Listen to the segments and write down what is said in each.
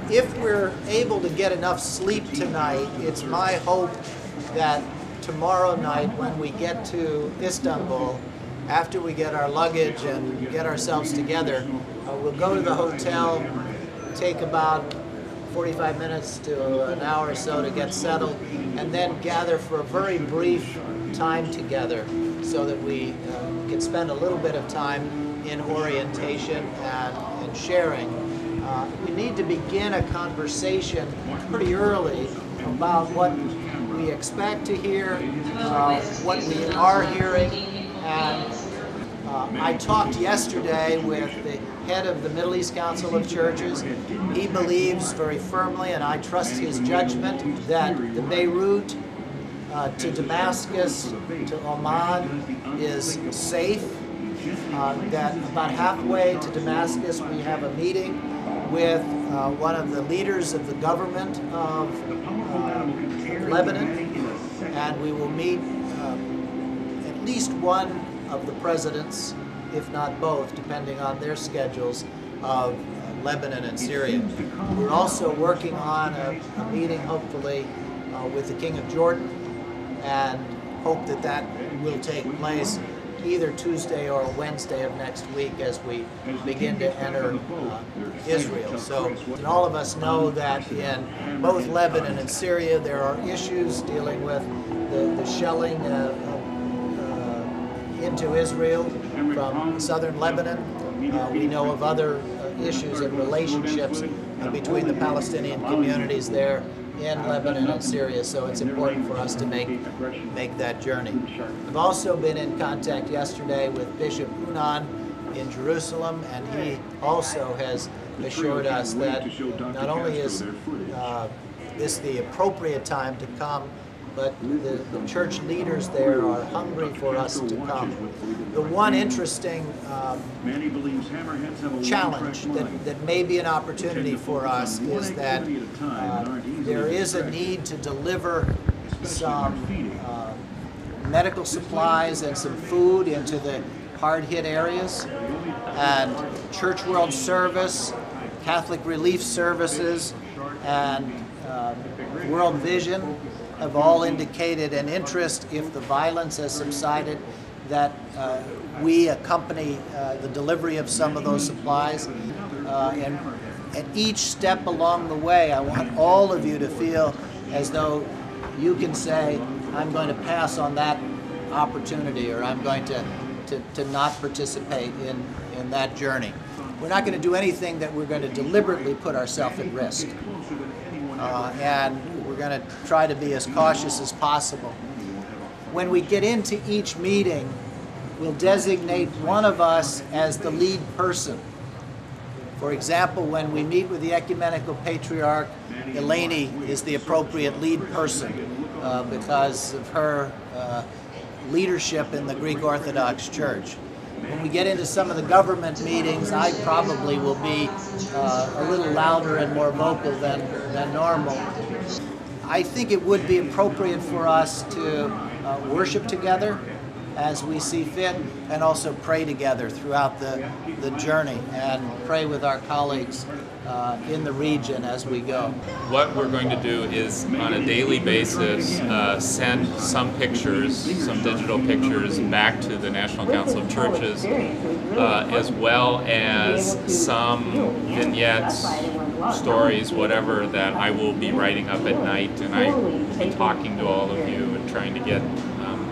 If we're able to get enough sleep tonight, it's my hope that tomorrow night when we get to Istanbul, after we get our luggage and get ourselves together, we'll go to the hotel, take about 45 minutes to an hour or so to get settled, and then gather for a very brief time together so that we can spend a little bit of time in orientation and sharing. We need to begin a conversation pretty early about what we expect to hear, what we are hearing, and I talked yesterday with the head of the Middle East Council of Churches. He believes very firmly, and I trust his judgment, that the Beirut to Damascus to Amman is safe, that about halfway to Damascus we have a meeting with one of the leaders of the government of Lebanon, and we will meet at least one of the presidents, if not both, depending on their schedules, of Lebanon and Syria. We're also working on a meeting, hopefully, with the King of Jordan, and hope that that will take place either Tuesday or Wednesday of next week as we begin to enter Israel. So all of us know that in both Lebanon and Syria there are issues dealing with the shelling into Israel from southern Lebanon. We know of other issues and relationships between the Palestinian communities there in Lebanon and Syria, so it's important for us to make that journey. I've also been in contact yesterday with Bishop Unan in Jerusalem, and he also has assured us that not only is this the appropriate time to come, but the church leaders there are hungry for us to come. The one interesting challenge that may be an opportunity for us is that there is a need to deliver some medical supplies and some food into the hard-hit areas, and Church World Service, Catholic Relief Services, and World Vision have all indicated an interest, if the violence has subsided, that we accompany the delivery of some of those supplies. And at each step along the way, I want all of you to feel as though you can say, I'm going to pass on that opportunity, or I'm going to not participate in that journey. We're not going to do anything that we're going to deliberately put ourselves at risk. And we're going to try to be as cautious as possible. When we get into each meeting, we'll designate one of us as the lead person. For example, when we meet with the Ecumenical Patriarch, Eleni is the appropriate lead person because of her leadership in the Greek Orthodox Church. When we get into some of the government meetings, I probably will be a little louder and more vocal than normal. I think it would be appropriate for us to worship together as we see fit, and also pray together throughout the journey, and pray with our colleagues in the region as we go. What we're going to do is, on a daily basis, send some pictures, some digital pictures, back to the National Council of Churches, as well as some vignettes, stories, whatever, that I will be writing up at night, and I will be talking to all of you and trying to get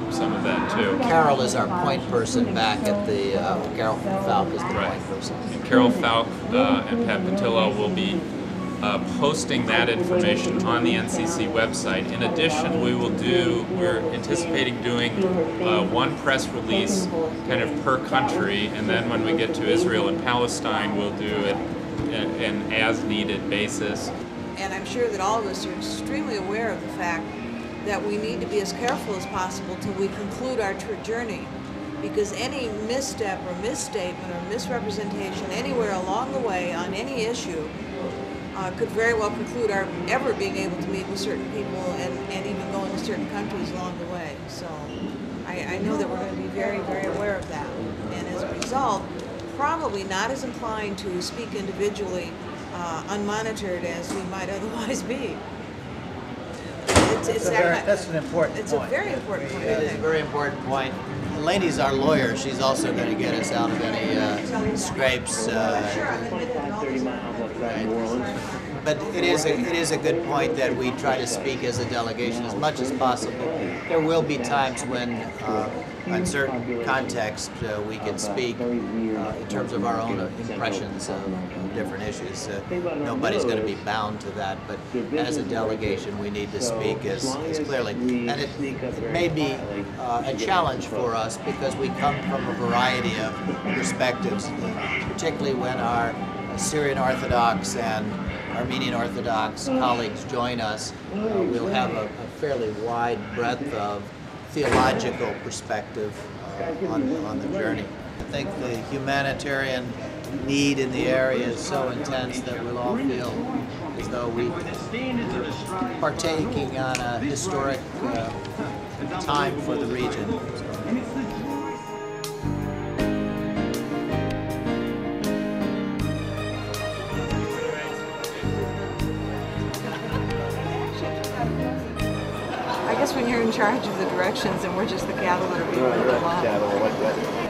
some of that too. Carol is our point person back at the, Carol Falk is the point person. And Carol Falk and Pat Patillo will be posting that information on the NCC website. In addition, we're anticipating doing one press release kind of per country, and then when we get to Israel and Palestine, we'll do it an as-needed basis. And I'm sure that all of us are extremely aware of the fact that we need to be as careful as possible till we conclude our journey, because any misstep or misstatement or misrepresentation anywhere along the way on any issue could very well preclude our ever being able to meet with certain people and even going to certain countries along the way. So I know that we're going to be very, very aware of that. And as a result, probably not as inclined to speak individually unmonitored as we might otherwise be. That's an important point. It's a very important point. It is a very important point. Lainey's our lawyer. She's also going to get us out of any scrapes. But it is a good point that we try to speak as a delegation as much as possible. There will be times when, in certain contexts, we can speak in terms of our own impressions of different issues. Nobody's going to be bound to that, but as a delegation, we need to speak as clearly. And it may be a challenge for us because we come from a variety of perspectives, particularly when our Syrian Orthodox and Armenian Orthodox colleagues join us. We'll have a fairly wide breadth of theological perspective on the journey. I think the humanitarian need in the area is so intense that we'll all feel as though we're partaking on a historic time for the region. I guess when you're in charge of the directions and we're just the cattle that are being moved along.